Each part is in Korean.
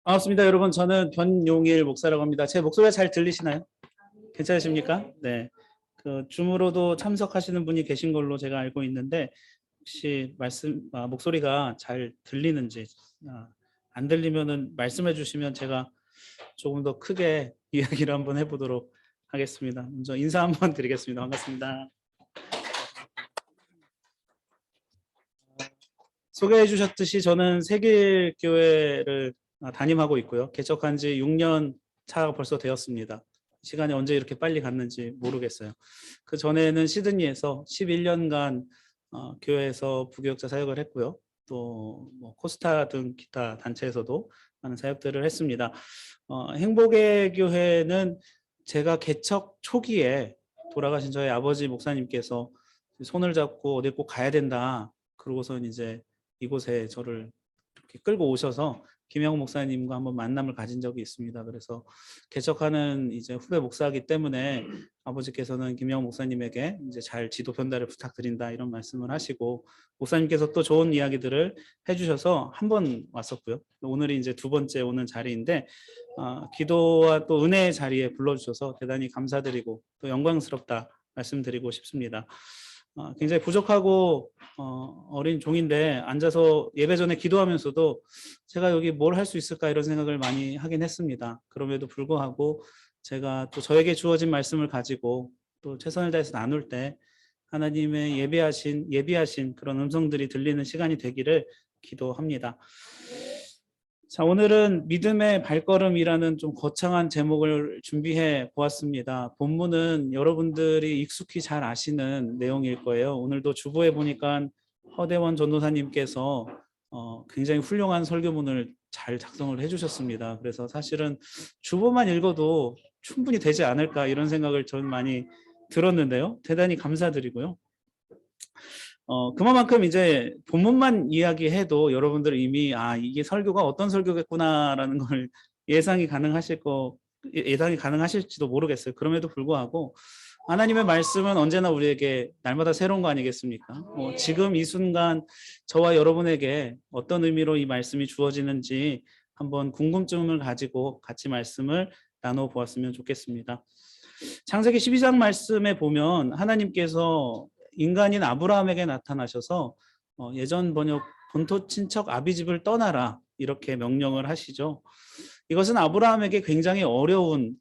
반갑습니다, 여러분. 저는 변용일 목사라고 합니다. 제 목소리가 잘 들리시나요? 괜찮으십니까? 네. 그 줌으로도 참석하시는 분이 계신 걸로 제가 알고 있는데 혹시 목소리가 잘 들리는지 안 들리면은 말씀해 주시면 제가 조금 더 크게 이야기를 한번 해보도록 하겠습니다. 먼저 인사 한번 드리겠습니다. 반갑습니다. 소개해 주셨듯이 저는 세길교회를 담임하고 있고요. 개척한 지 6년 차가 벌써 되었습니다. 시간이 언제 이렇게 빨리 갔는지 모르겠어요. 그 전에는 시드니에서 11년간 교회에서 부교육자 사역을 했고요. 또 뭐 코스타 등 기타 단체에서도 많은 사역들을 했습니다. 행복의 교회는 제가 개척 초기에 돌아가신 저희 아버지 목사님께서 손을 잡고 어디 꼭 가야 된다. 그러고서 이제 이곳에 저를 이렇게 끌고 오셔서 김영호 목사님과 한번 만남을 가진 적이 있습니다. 그래서 개척하는 이제 후배 목사이기 때문에 아버지께서는 김영호 목사님에게 이제 잘 지도 편달을 부탁드린다 이런 말씀을 하시고 목사님께서 또 좋은 이야기들을 해주셔서 한 번 왔었고요. 오늘이 이제 두 번째 오는 자리인데 기도와 또 은혜의 자리에 불러주셔서 대단히 감사드리고 또 영광스럽다 말씀드리고 싶습니다. 굉장히 부족하고 어린 종인데 앉아서 예배 전에 기도하면서도 제가 여기 뭘 할 수 있을까 이런 생각을 많이 하긴 했습니다. 그럼에도 불구하고 제가 또 저에게 주어진 말씀을 가지고 또 최선을 다해서 나눌 때 하나님의 예비하신 그런 음성들이 들리는 시간이 되기를 기도합니다. 자, 오늘은 믿음의 발걸음이라는 좀 거창한 제목을 준비해 보았습니다. 본문은 여러분들이 익숙히 잘 아시는 내용일 거예요. 오늘도 주보에 보니까 허대원 전도사님께서 굉장히 훌륭한 설교문을 잘 작성을 해주셨습니다. 그래서 사실은 주보만 읽어도 충분히 되지 않을까 이런 생각을 저는 많이 들었는데요. 대단히 감사드리고요. 그만큼 이제 본문만 이야기해도 여러분들 이미 이게 설교가 어떤 설교겠구나라는 걸 예상이 가능하실지도 모르겠어요. 그럼에도 불구하고 하나님의 말씀은 언제나 우리에게 날마다 새로운 거 아니겠습니까? 지금 이 순간 저와 여러분에게 어떤 의미로 이 말씀이 주어지는지 한번 궁금증을 가지고 같이 말씀을 나눠 보았으면 좋겠습니다. 창세기 12장 말씀에 보면 하나님께서 인간인 아브라함에게 나타나셔서 예전 번역 본토 친척 아비집을 떠나라 이렇게 명령을 하시죠. 이것은 아브라함에게 굉장히 어려운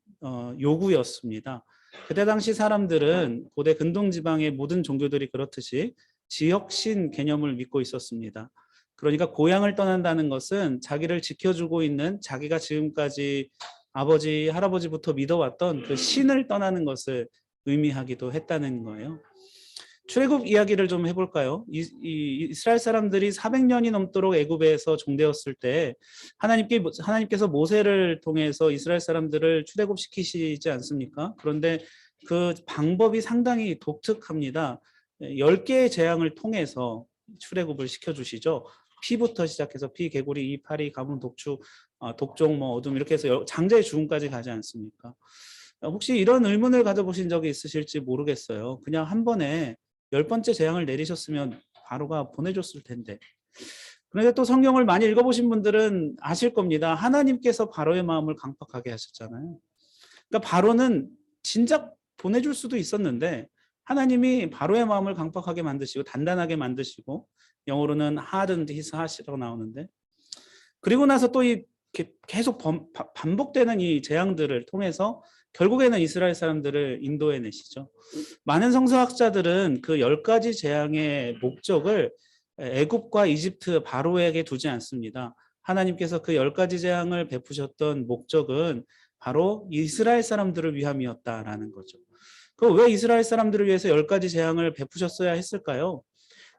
요구였습니다. 그때 당시 사람들은 고대 근동 지방의 모든 종교들이 그렇듯이 지역신 개념을 믿고 있었습니다. 그러니까 고향을 떠난다는 것은 자기를 지켜주고 있는 자기가 지금까지 아버지, 할아버지부터 믿어왔던 그 신을 떠나는 것을 의미하기도 했다는 거예요. 출애굽 이야기를 좀 해볼까요? 이스라엘 사람들이 400년이 넘도록 애굽에서 종되었을 때 하나님께서 모세를 통해서 이스라엘 사람들을 출애굽시키시지 않습니까? 그런데 그 방법이 상당히 독특합니다. 10개의 재앙을 통해서 출애굽을 시켜주시죠. 피부터 시작해서 피, 개구리, 이, 파리, 가뭄, 독주, 독종, 어둠 이렇게 해서 장자의 죽음까지 가지 않습니까? 혹시 이런 의문을 가져보신 적이 있으실지 모르겠어요. 그냥 한 번에 10번째 재앙을 내리셨으면 바로가 보내줬을 텐데. 그런데 또 성경을 많이 읽어보신 분들은 아실 겁니다. 하나님께서 바로의 마음을 강팍하게 하셨잖아요. 그러니까 바로는 진작 보내줄 수도 있었는데 하나님이 바로의 마음을 강팍하게 만드시고 단단하게 만드시고 영어로는 hardened his heart이라고 나오는데 그리고 나서 또 계속 반복되는 이 재앙들을 통해서 결국에는 이스라엘 사람들을 인도해내시죠. 많은 성서학자들은 그 10가지 재앙의 목적을 애굽과 이집트 바로에게 두지 않습니다. 하나님께서 그 10가지 재앙을 베푸셨던 목적은 바로 이스라엘 사람들을 위함이었다라는 거죠. 왜 이스라엘 사람들을 위해서 10가지 재앙을 베푸셨어야 했을까요?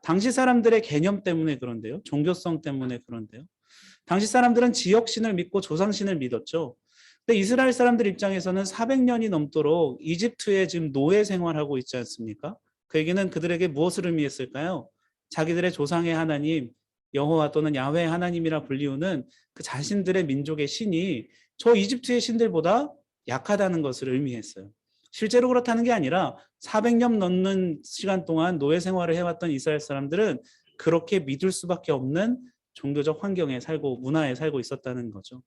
당시 사람들의 개념 때문에 그런데요. 종교성 때문에 그런데요. 당시 사람들은 지역신을 믿고 조상신을 믿었죠. 근데 이스라엘 사람들 입장에서는 400년이 넘도록 이집트에 지금 노예 생활하고 있지 않습니까? 그 얘기는 그들에게 무엇을 의미했을까요? 자기들의 조상의 하나님, 여호와 또는 야훼 하나님이라 불리우는 그 자신들의 민족의 신이 저 이집트의 신들보다 약하다는 것을 의미했어요. 실제로 그렇다는 게 아니라 400년 넘는 시간 동안 노예 생활을 해왔던 이스라엘 사람들은 그렇게 믿을 수밖에 없는 종교적 환경에 살고 문화에 살고 있었다는 거죠.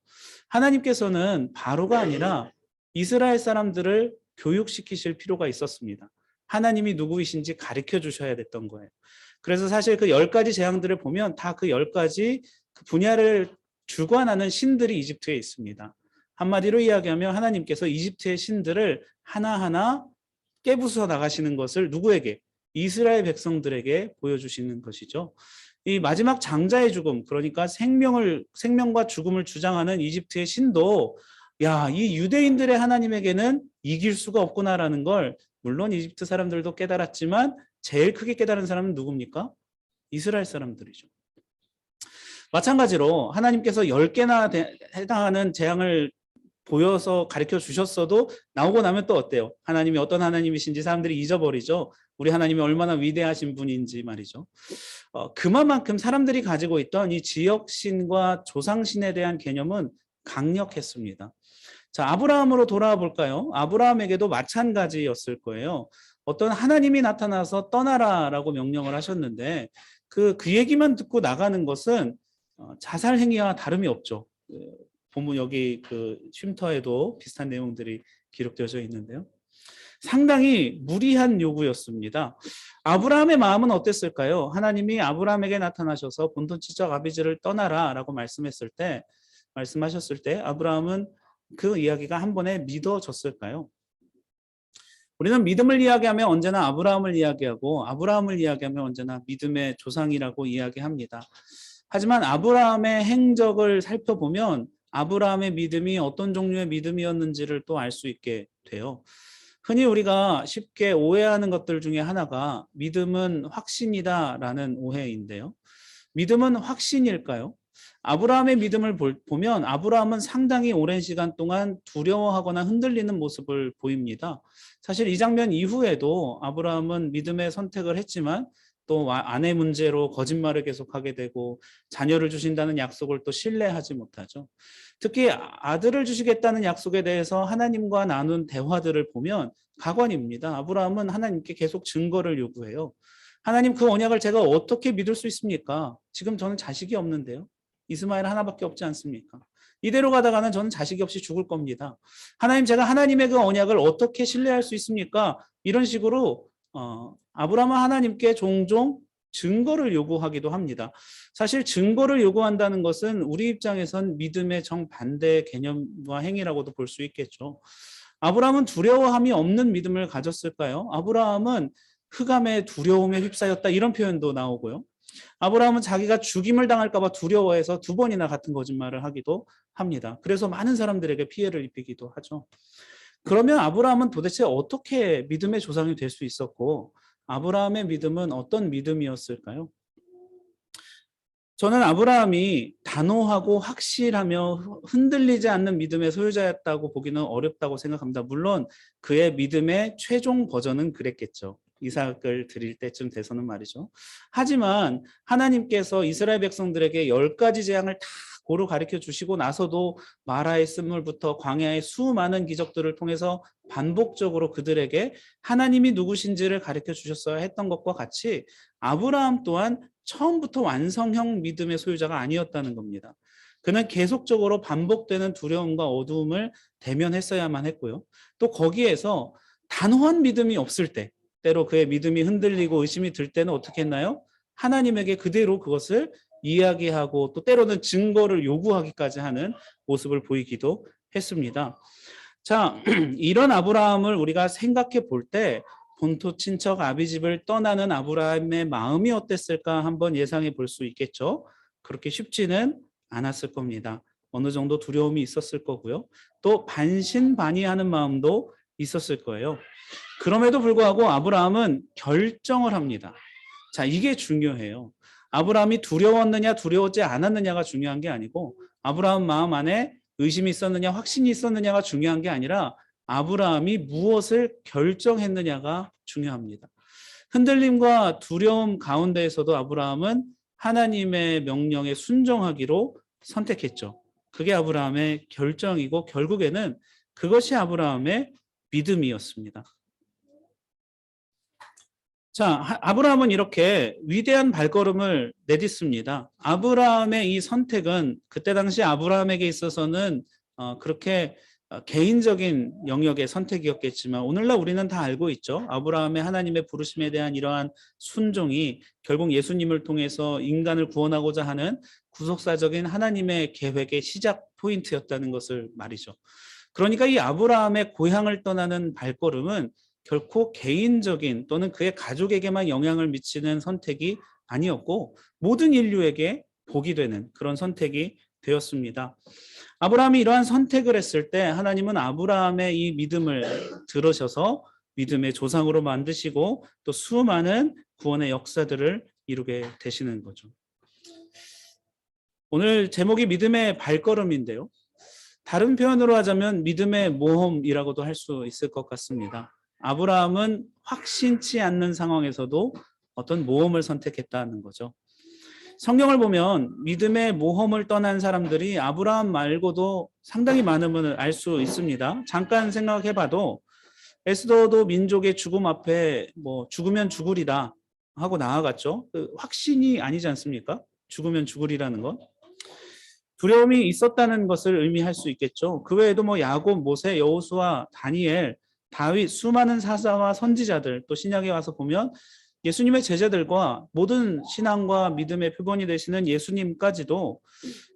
하나님께서는 바로가 아니라 이스라엘 사람들을 교육시키실 필요가 있었습니다. 하나님이 누구이신지 가르쳐 주셔야 됐던 거예요. 그래서 사실 그 10가지 재앙들을 보면 다 그 10가지 그 분야를 주관하는 신들이 이집트에 있습니다. 한마디로 이야기하면 하나님께서 이집트의 신들을 하나하나 깨부숴 나가시는 것을 누구에게? 이스라엘 백성들에게 보여주시는 것이죠. 이 마지막 장자의 죽음, 그러니까 생명과 죽음을 주장하는 이집트의 신도 이 유대인들의 하나님에게는 이길 수가 없구나라는 걸 물론 이집트 사람들도 깨달았지만 제일 크게 깨달은 사람은 누굽니까? 이스라엘 사람들이죠. 마찬가지로 하나님께서 10개나 해당하는 재앙을 보여서 가르쳐 주셨어도 나오고 나면 또 어때요? 하나님이 어떤 하나님이신지 사람들이 잊어버리죠. 우리 하나님이 얼마나 위대하신 분인지 말이죠. 그만큼 사람들이 가지고 있던 이 지역신과 조상신에 대한 개념은 강력했습니다. 자, 아브라함으로 돌아와 볼까요? 아브라함에게도 마찬가지였을 거예요. 어떤 하나님이 나타나서 떠나라라고 명령을 하셨는데 그 얘기만 듣고 나가는 것은 자살 행위와 다름이 없죠. 본문 여기 그 쉼터에도 비슷한 내용들이 기록되어져 있는데요. 상당히 무리한 요구였습니다. 아브라함의 마음은 어땠을까요? 하나님이 아브라함에게 나타나셔서 본토 친척 아비지를 떠나라라고 말씀하셨을 때 아브라함은 그 이야기가 한 번에 믿어졌을까요? 우리는 믿음을 이야기하면 언제나 아브라함을 이야기하고 아브라함을 이야기하면 언제나 믿음의 조상이라고 이야기합니다. 하지만 아브라함의 행적을 살펴보면 아브라함의 믿음이 어떤 종류의 믿음이었는지를 또 알 수 있게 돼요. 흔히 우리가 쉽게 오해하는 것들 중에 하나가 믿음은 확신이다라는 오해인데요. 믿음은 확신일까요? 아브라함의 믿음을 보면 아브라함은 상당히 오랜 시간 동안 두려워하거나 흔들리는 모습을 보입니다. 사실 이 장면 이후에도 아브라함은 믿음의 선택을 했지만 또 아내 문제로 거짓말을 계속하게 되고 자녀를 주신다는 약속을 또 신뢰하지 못하죠. 특히 아들을 주시겠다는 약속에 대해서 하나님과 나눈 대화들을 보면 가관입니다. 아브라함은 하나님께 계속 증거를 요구해요. 하나님, 그 언약을 제가 어떻게 믿을 수 있습니까? 지금 저는 자식이 없는데요. 이스마엘 하나밖에 없지 않습니까? 이대로 가다가는 저는 자식이 없이 죽을 겁니다. 하나님, 제가 하나님의 그 언약을 어떻게 신뢰할 수 있습니까? 이런 식으로 아브라함은 하나님께 종종 증거를 요구하기도 합니다. 사실 증거를 요구한다는 것은 우리 입장에선 믿음의 정반대 개념과 행위라고도 볼 수 있겠죠. 아브라함은 두려워함이 없는 믿음을 가졌을까요? 아브라함은 흑암의 두려움에 휩싸였다, 이런 표현도 나오고요. 아브라함은 자기가 죽임을 당할까 봐 두려워해서 2번이나 같은 거짓말을 하기도 합니다. 그래서 많은 사람들에게 피해를 입히기도 하죠. 그러면 아브라함은 도대체 어떻게 믿음의 조상이 될 수 있었고 아브라함의 믿음은 어떤 믿음이었을까요? 저는 아브라함이 단호하고 확실하며 흔들리지 않는 믿음의 소유자였다고 보기는 어렵다고 생각합니다. 물론 그의 믿음의 최종 버전은 그랬겠죠. 이삭을 드릴 때쯤 돼서는 말이죠. 하지만 하나님께서 이스라엘 백성들에게 10가지 재앙을 다 고루 가르쳐 주시고 나서도 마라의 쓴물부터 광야의 수많은 기적들을 통해서 반복적으로 그들에게 하나님이 누구신지를 가르쳐 주셨어야 했던 것과 같이 아브라함 또한 처음부터 완성형 믿음의 소유자가 아니었다는 겁니다. 그는 계속적으로 반복되는 두려움과 어두움을 대면했어야만 했고요. 또 거기에서 단호한 믿음이 없을 때, 때로 그의 믿음이 흔들리고 의심이 들 때는 어떻게 했나요? 하나님에게 그대로 그것을 이야기하고 또 때로는 증거를 요구하기까지 하는 모습을 보이기도 했습니다. 자, 이런 아브라함을 우리가 생각해 볼 때 본토 친척 아비집을 떠나는 아브라함의 마음이 어땠을까 한번 예상해 볼 수 있겠죠. 그렇게 쉽지는 않았을 겁니다. 어느 정도 두려움이 있었을 거고요. 또 반신반의하는 마음도 있었을 거예요. 그럼에도 불구하고 아브라함은 결정을 합니다. 자, 이게 중요해요. 아브라함이 두려웠느냐 두려웠지 않았느냐가 중요한 게 아니고 아브라함 마음 안에 의심이 있었느냐 확신이 있었느냐가 중요한 게 아니라 아브라함이 무엇을 결정했느냐가 중요합니다. 흔들림과 두려움 가운데에서도 아브라함은 하나님의 명령에 순종하기로 선택했죠. 그게 아브라함의 결정이고 결국에는 그것이 아브라함의 믿음이었습니다. 자, 아브라함은 이렇게 위대한 발걸음을 내딛습니다. 아브라함의 이 선택은 그때 당시 아브라함에게 있어서는 그렇게 개인적인 영역의 선택이었겠지만 오늘날 우리는 다 알고 있죠. 아브라함의 하나님의 부르심에 대한 이러한 순종이 결국 예수님을 통해서 인간을 구원하고자 하는 구속사적인 하나님의 계획의 시작 포인트였다는 것을 말이죠. 그러니까 이 아브라함의 고향을 떠나는 발걸음은 결코 개인적인 또는 그의 가족에게만 영향을 미치는 선택이 아니었고 모든 인류에게 복이 되는 그런 선택이 되었습니다. 아브라함이 이러한 선택을 했을 때 하나님은 아브라함의 이 믿음을 들으셔서 믿음의 조상으로 만드시고 또 수많은 구원의 역사들을 이루게 되시는 거죠. 오늘 제목이 믿음의 발걸음인데요. 다른 표현으로 하자면 믿음의 모험이라고도 할 수 있을 것 같습니다. 아브라함은 확신치 않는 상황에서도 어떤 모험을 선택했다는 거죠. 성경을 보면 믿음의 모험을 떠난 사람들이 아브라함 말고도 상당히 많음을 알 수 있습니다. 잠깐 생각해봐도 에스더도 민족의 죽음 앞에 뭐 죽으면 죽으리라 하고 나아갔죠. 그 확신이 아니지 않습니까? 죽으면 죽으리라는 건. 두려움이 있었다는 것을 의미할 수 있겠죠. 그 외에도 뭐 야곱, 모세, 여호수아, 다니엘, 다윗, 수많은 사사와 선지자들 또 신약에 와서 보면 예수님의 제자들과 모든 신앙과 믿음의 표본이 되시는 예수님까지도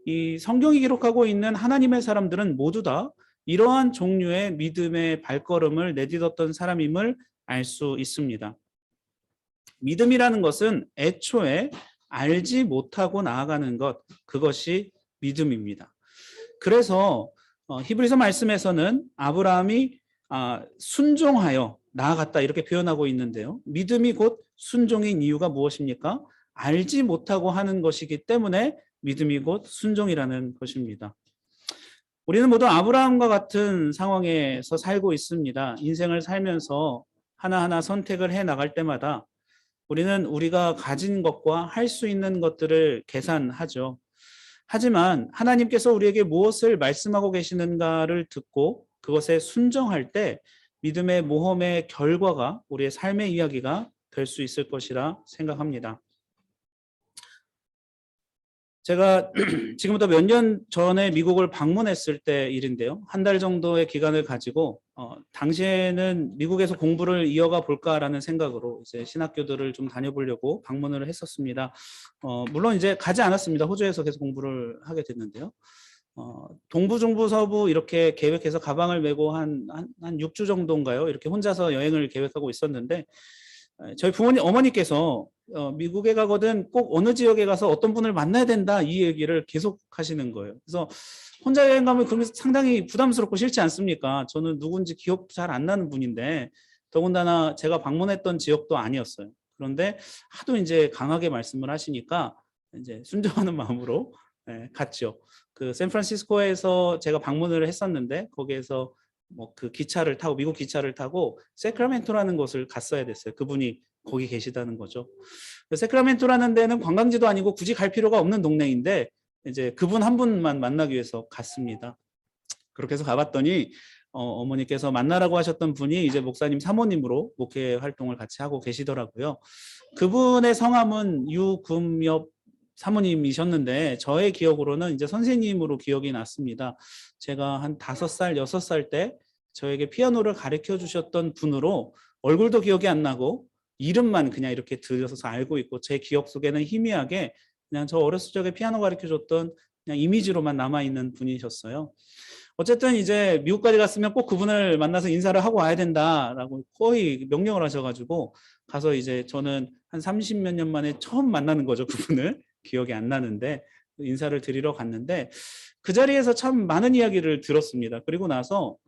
이 성경이 기록하고 있는 하나님의 사람들은 모두 다 이러한 종류의 믿음의 발걸음을 내딛었던 사람임을 알 수 있습니다. 믿음이라는 것은 애초에 알지 못하고 나아가는 것, 그것이 믿음입니다. 그래서 히브리서 말씀에서는 아브라함이 순종하여 나아갔다 이렇게 표현하고 있는데요. 믿음이 곧 순종인 이유가 무엇입니까? 알지 못하고 하는 것이기 때문에 믿음이 곧 순종이라는 것입니다. 우리는 모두 아브라함과 같은 상황에서 살고 있습니다. 인생을 살면서 하나하나 선택을 해 나갈 때마다 우리는 우리가 가진 것과 할 수 있는 것들을 계산하죠. 하지만 하나님께서 우리에게 무엇을 말씀하고 계시는가를 듣고 그것에 순종할 때 믿음의 모험의 결과가 우리의 삶의 이야기가 될 수 있을 것이라 생각합니다. 제가 지금부터 몇 년 전에 미국을 방문했을 때 일인데요. 한 달 정도의 기간을 가지고 당시에는 미국에서 공부를 이어가 볼까라는 생각으로 이제 신학교들을 좀 다녀보려고 방문을 했었습니다. 물론 이제 가지 않았습니다. 호주에서 계속 공부를 하게 됐는데요. 동부, 중부, 서부 이렇게 계획해서 가방을 메고 한 6주 정도인가요? 이렇게 혼자서 여행을 계획하고 있었는데 저희 부모님 어머니께서 미국에 가거든 꼭 어느 지역에 가서 어떤 분을 만나야 된다 이 얘기를 계속 하시는 거예요. 그래서 혼자 여행 가면 그러면 상당히 부담스럽고 싫지 않습니까? 저는 누군지 기억 잘 안 나는 분인데 더군다나 제가 방문했던 지역도 아니었어요. 그런데 하도 이제 강하게 말씀을 하시니까 이제 순종하는 마음으로 갔죠. 그 샌프란시스코에서 제가 방문을 했었는데 거기에서 뭐 그 기차를 타고 미국 기차를 타고 세크라멘토라는 곳을 갔어야 됐어요. 그분이 거기 계시다는 거죠. 세크라멘토라는 데는 관광지도 아니고 굳이 갈 필요가 없는 동네인데 이제 그분 한 분만 만나기 위해서 갔습니다. 그렇게 해서 가봤더니 어머니께서 만나라고 하셨던 분이 이제 목사님 사모님으로 목회 활동을 같이 하고 계시더라고요. 그분의 성함은 유금엽 사모님이셨는데 저의 기억으로는 이제 선생님으로 기억이 났습니다. 제가 한 5살, 6살 때 저에게 피아노를 가르쳐 주셨던 분으로 얼굴도 기억이 안 나고 이름만 그냥 이렇게 들려서 알고 있고 제 기억 속에는 희미하게 그냥 저 어렸을 적에 피아노 가르쳐 줬던 그냥 이미지로만 남아있는 분이셨어요. 어쨌든 이제 미국까지 갔으면 꼭 그분을 만나서 인사를 하고 와야 된다라고 거의 명령을 하셔가지고 가서 이제 저는 한 30몇 년 만에 처음 만나는 거죠. 그분을. 기억이 안 나는데 인사를 드리러 갔는데 그 자리에서 참 많은 이야기를 들었습니다. 그리고 나서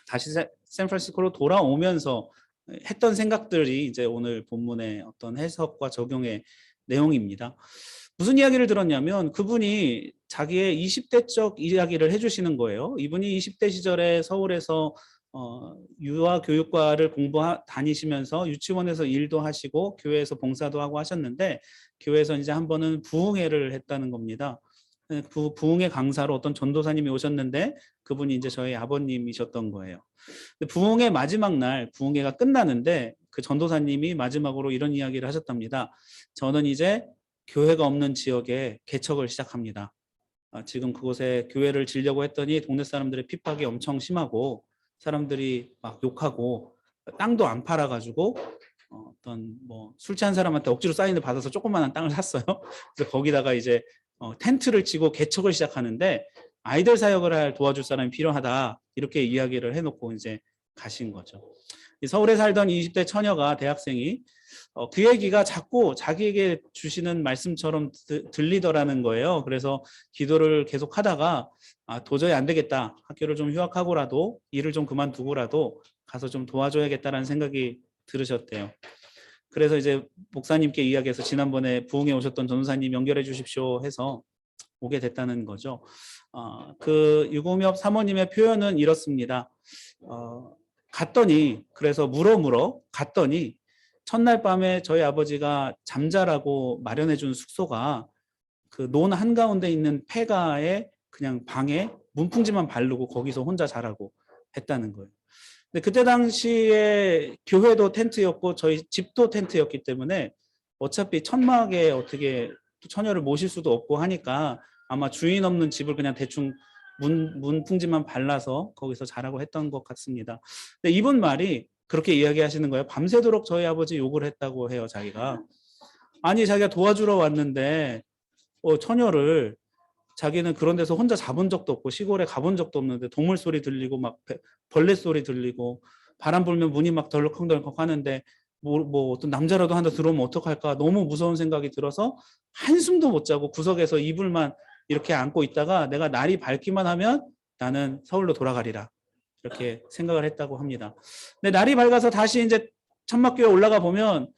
다시 샌프란시스코로 돌아오면서 했던 생각들이 이제 오늘 본문의 어떤 해석과 적용의 내용입니다. 무슨 이야기를 들었냐면 그분이 자기의 20대적 이야기를 해주시는 거예요. 이분이 20대 시절에 서울에서 유아교육과를 다니시면서 유치원에서 일도 하시고 교회에서 봉사도 하고 하셨는데 교회에서 이제 한 번은 부흥회를 했다는 겁니다. 부흥회 강사로 어떤 전도사님이 오셨는데 그분이 이제 저희 아버님이셨던 거예요. 부흥회 마지막 날 부흥회가 끝나는데 그 전도사님이 마지막으로 이런 이야기를 하셨답니다. 저는 이제 교회가 없는 지역에 개척을 시작합니다. 지금 그곳에 교회를 지려고 했더니 동네 사람들의 핍박이 엄청 심하고 사람들이 막 욕하고 땅도 안 팔아가지고 어떤 뭐 술 취한 사람한테 억지로 사인을 받아서 조그마한 땅을 샀어요. 그래서 거기다가 이제 텐트를 치고 개척을 시작하는데 아이들 사역을 할 도와줄 사람이 필요하다 이렇게 이야기를 해놓고 이제 가신 거죠. 서울에 살던 20대 처녀가 대학생이 그 얘기가 자꾸 자기에게 주시는 말씀처럼 들리더라는 거예요. 그래서 기도를 계속 하다가 도저히 안 되겠다. 학교를 좀 휴학하고라도 일을 좀 그만두고라도 가서 좀 도와줘야겠다라는 생각이 들으셨대요. 그래서 이제 목사님께 이야기해서 지난번에 부흥에 오셨던 전도사님 연결해 주십시오 해서 오게 됐다는 거죠. 그 유고미업 사모님의 표현은 이렇습니다. 갔더니 그래서 물어 갔더니 첫날 밤에 저희 아버지가 잠자라고 마련해 준 숙소가 그 논 한가운데 있는 폐가에 그냥 방에 문풍지만 바르고 거기서 혼자 자라고 했다는 거예요. 근데 그때 당시에 교회도 텐트였고 저희 집도 텐트였기 때문에 어차피 천막에 어떻게 처녀를 모실 수도 없고 하니까 아마 주인 없는 집을 그냥 대충 문풍지만 발라서 거기서 자라고 했던 것 같습니다. 근데 이분 말이 그렇게 이야기하시는 거예요. 밤새도록 저희 아버지 욕을 했다고 해요. 자기가. 아니 자기가 도와주러 왔는데 처녀를 자기는 그런 데서 혼자 자본 적도 없고 시골에 가본 적도 없는데 동물 소리 들리고 막 벌레 소리 들리고 바람 불면 문이 막 덜컥덜컥 하는데 뭐 어떤 남자라도 하나 들어오면 어떡할까 너무 무서운 생각이 들어서 한숨도 못 자고 구석에서 이불만 이렇게 안고 있다가 내가 날이 밝기만 하면 나는 서울로 돌아가리라 이렇게 생각을 했다고 합니다. 근데 날이 밝아서 다시 이제 천막교에 올라가 보면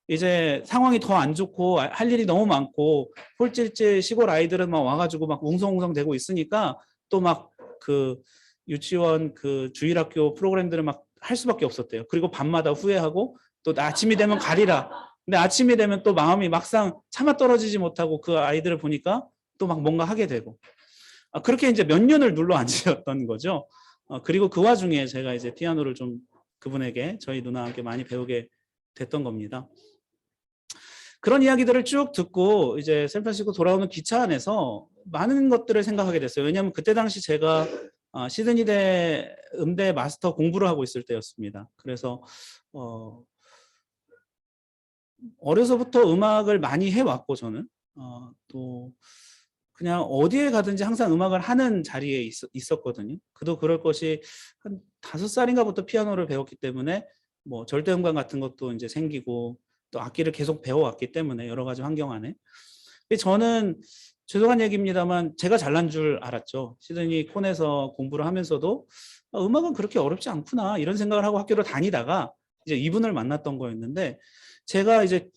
이제 상황이 더 안 좋고 할 일이 너무 많고 홀찔찔 시골 아이들은 막 와가지고 막 웅성웅성 되고 있으니까 또 막 그 유치원 그 주일학교 프로그램들을 막 할 수밖에 없었대요. 그리고 밤마다 후회하고 또 아침이 되면 가리라. 근데 아침이 되면 또 마음이 막상 차마 떨어지지 못하고 그 아이들을 보니까 또 막 뭔가 하게 되고 그렇게 이제 몇 년을 눌러 앉으셨던 거죠. 그리고 그 와중에 제가 이제 피아노를 좀 그분에게 저희 누나와 함께 많이 배우게 됐던 겁니다. 그런 이야기들을 쭉 듣고 이제 샌프란시스코 돌아오는 기차 안에서 많은 것들을 생각하게 됐어요. 왜냐하면 그때 당시 제가 시드니대 음대 마스터 공부를 하고 있을 때였습니다. 그래서 어려서부터 음악을 많이 해왔고 저는 또 그냥 어디에 가든지 항상 음악을 하는 자리에 있었거든요. 그도 그럴 것이 한 5살인가부터 피아노를 배웠기 때문에 뭐 절대음감 같은 것도 이제 생기고 또 악기를 계속 배워왔기 때문에 여러 가지 환경 안에. 근데 저는 죄송한 얘기입니다만 제가 잘난 줄 알았죠. 시드니 콘에서 공부를 하면서도 음악은 그렇게 어렵지 않구나 이런 생각을 하고 학교를 다니다가 이제 이분을 만났던 거였는데 제가 이제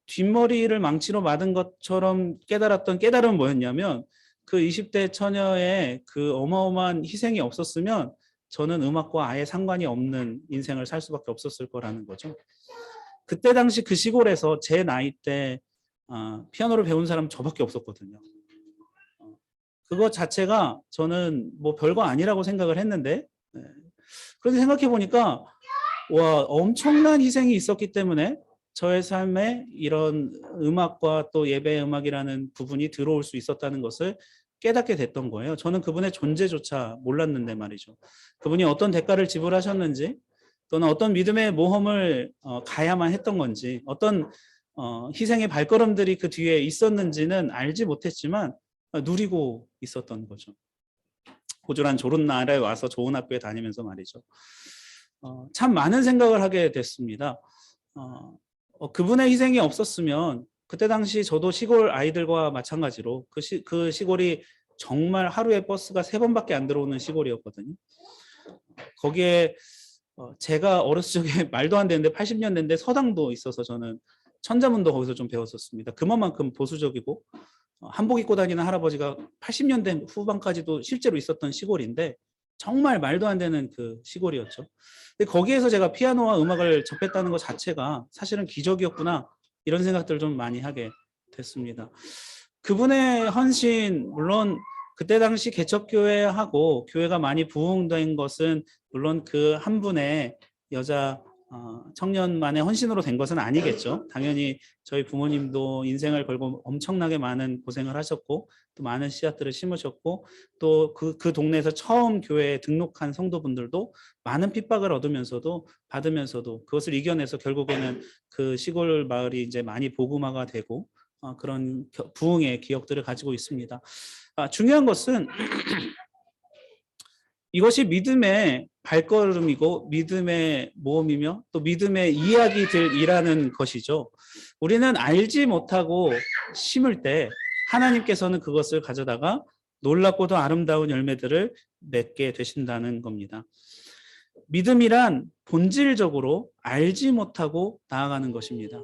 뒷머리를 망치로 맞은 것처럼 깨달았던 깨달음은 뭐였냐면 그 20대 처녀의 그 어마어마한 희생이 없었으면 저는 음악과 아예 상관이 없는 인생을 살 수밖에 없었을 거라는 거죠. 그때 당시 그 시골에서 제 나이 때 피아노를 배운 사람 저밖에 없었거든요. 그것 자체가 저는 뭐 별거 아니라고 생각을 했는데 그런데 생각해 보니까 와 엄청난 희생이 있었기 때문에 저의 삶에 이런 음악과 또 예배 음악이라는 부분이 들어올 수 있었다는 것을 깨닫게 됐던 거예요. 저는 그분의 존재조차 몰랐는데 말이죠. 그분이 어떤 대가를 지불하셨는지 또는 어떤 믿음의 모험을 가야만 했던 건지 어떤 희생의 발걸음들이 그 뒤에 있었는지는 알지 못했지만 누리고 있었던 거죠. 고졸한 좋은 나라에 와서 좋은 학교에 다니면서 말이죠. 참 많은 생각을 하게 됐습니다. 그분의 희생이 없었으면 그때 당시 저도 시골 아이들과 마찬가지로 그 시골이 정말 하루에 버스가 3번밖에 안 들어오는 시골이었거든요. 거기에 제가 어렸을 적에 말도 안 되는데 80년대인데 서당도 있어서 저는 천자문도 거기서 좀 배웠었습니다. 그만큼 보수적이고 한복 입고 다니는 할아버지가 80년대 후반까지도 실제로 있었던 시골인데 정말 말도 안 되는 그 시골이었죠. 근데 거기에서 제가 피아노와 음악을 접했다는 것 자체가 사실은 기적이었구나 이런 생각들을 좀 많이 하게 됐습니다. 그분의 헌신 물론 그때 당시 개척교회하고 교회가 많이 부흥된 것은 물론 그 한 분의 여자 청년만의 헌신으로 된 것은 아니겠죠. 당연히 저희 부모님도 인생을 걸고 엄청나게 많은 고생을 하셨고 또 많은 씨앗들을 심으셨고 또 그 동네에서 처음 교회에 등록한 성도분들도 많은 핍박을 받으면서도 그것을 이겨내서 결국에는 그 시골 마을이 이제 많이 복음화가 되고 그런 부흥의 기억들을 가지고 있습니다. 중요한 것은 이것이 믿음의 발걸음이고 믿음의 모험이며 또 믿음의 이야기들이라는 것이죠. 우리는 알지 못하고 심을 때 하나님께서는 그것을 가져다가 놀랍고도 아름다운 열매들을 맺게 되신다는 겁니다. 믿음이란 본질적으로 알지 못하고 나아가는 것입니다.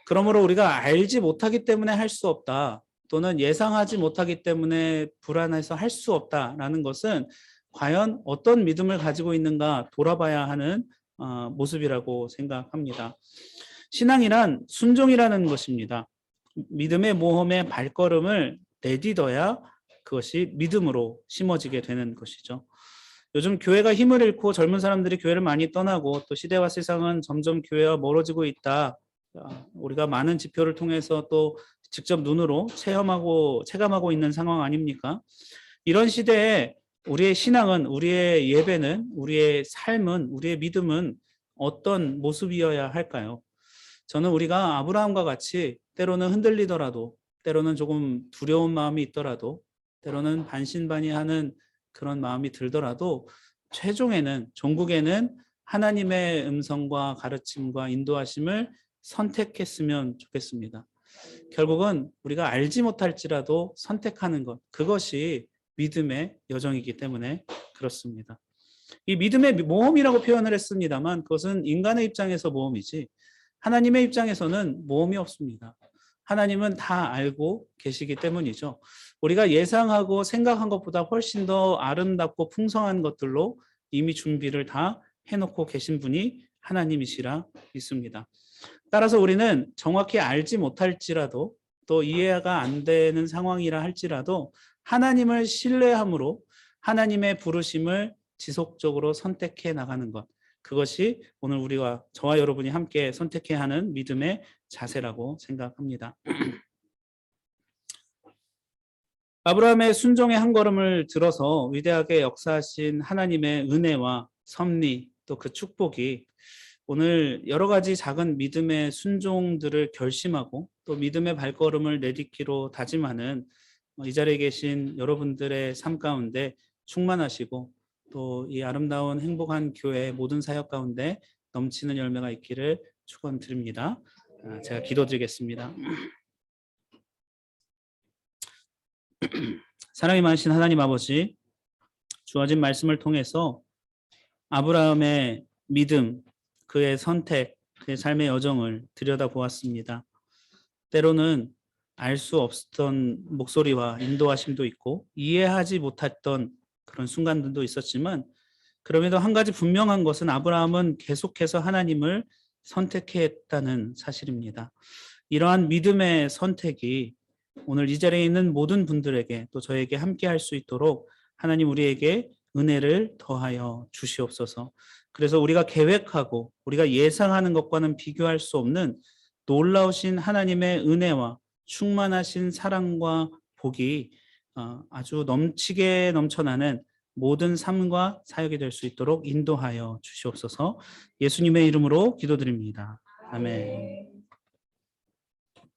그러므로 우리가 알지 못하기 때문에 할 수 없다, 또는 예상하지 못하기 때문에 불안해서 할 수 없다라는 것은 과연 어떤 믿음을 가지고 있는가 돌아봐야 하는 모습이라고 생각합니다. 신앙이란 순종이라는 것입니다. 믿음의 모험의 발걸음을 내딛어야 그것이 믿음으로 심어지게 되는 것이죠. 요즘 교회가 힘을 잃고 젊은 사람들이 교회를 많이 떠나고 또 시대와 세상은 점점 교회와 멀어지고 있다. 우리가 많은 지표를 통해서 또 직접 눈으로 체감하고 있는 상황 아닙니까? 이런 시대에 우리의 신앙은, 우리의 예배는, 우리의 삶은, 우리의 믿음은 어떤 모습이어야 할까요? 저는 우리가 아브라함과 같이 때로는 흔들리더라도, 때로는 조금 두려운 마음이 있더라도, 때로는 반신반의하는 그런 마음이 들더라도 최종에는, 종국에는 하나님의 음성과 가르침과 인도하심을 선택했으면 좋겠습니다. 결국은 우리가 알지 못할지라도 선택하는 것, 그것이 믿음의 여정이기 때문에 그렇습니다. 이 믿음의 모험이라고 표현을 했습니다만 그것은 인간의 입장에서 모험이지 하나님의 입장에서는 모험이 없습니다. 하나님은 다 알고 계시기 때문이죠. 우리가 예상하고 생각한 것보다 훨씬 더 아름답고 풍성한 것들로 이미 준비를 다 해놓고 계신 분이 하나님이시라 믿습니다. 따라서 우리는 정확히 알지 못할지라도 또 이해가 안 되는 상황이라 할지라도 하나님을 신뢰함으로 하나님의 부르심을 지속적으로 선택해 나가는 것, 그것이 오늘 우리와 저와 여러분이 함께 선택해야 하는 믿음의 자세라고 생각합니다. 아브라함의 순종의 한 걸음을 들어서 위대하게 역사하신 하나님의 은혜와 섭리 또 그 축복이 오늘 여러 가지 작은 믿음의 순종들을 결심하고 또 믿음의 발걸음을 내딛기로 다짐하는 이 자리에 계신 여러분들의 삶 가운데 충만하시고 또 이 아름다운 행복한 교회 모든 사역 가운데 넘치는 열매가 있기를 축원드립니다. 제가 기도드리겠습니다. 사랑이 많으신 하나님 아버지, 주어진 말씀을 통해서 아브라함의 믿음, 그의 선택, 그의 삶의 여정을 들여다보았습니다. 때로는 알 수 없었던 목소리와 인도하심도 있고 이해하지 못했던 그런 순간들도 있었지만 그럼에도 한 가지 분명한 것은 아브라함은 계속해서 하나님을 선택했다는 사실입니다. 이러한 믿음의 선택이 오늘 이 자리에 있는 모든 분들에게 또 저에게 함께 할 수 있도록 하나님 우리에게 은혜를 더하여 주시옵소서. 그래서 우리가 계획하고 우리가 예상하는 것과는 비교할 수 없는 놀라우신 하나님의 은혜와 충만하신 사랑과 복이 아주 넘치게 넘쳐나는 모든 삶과 사역이 될 수 있도록 인도하여 주시옵소서. 예수님의 이름으로 기도드립니다. 아멘.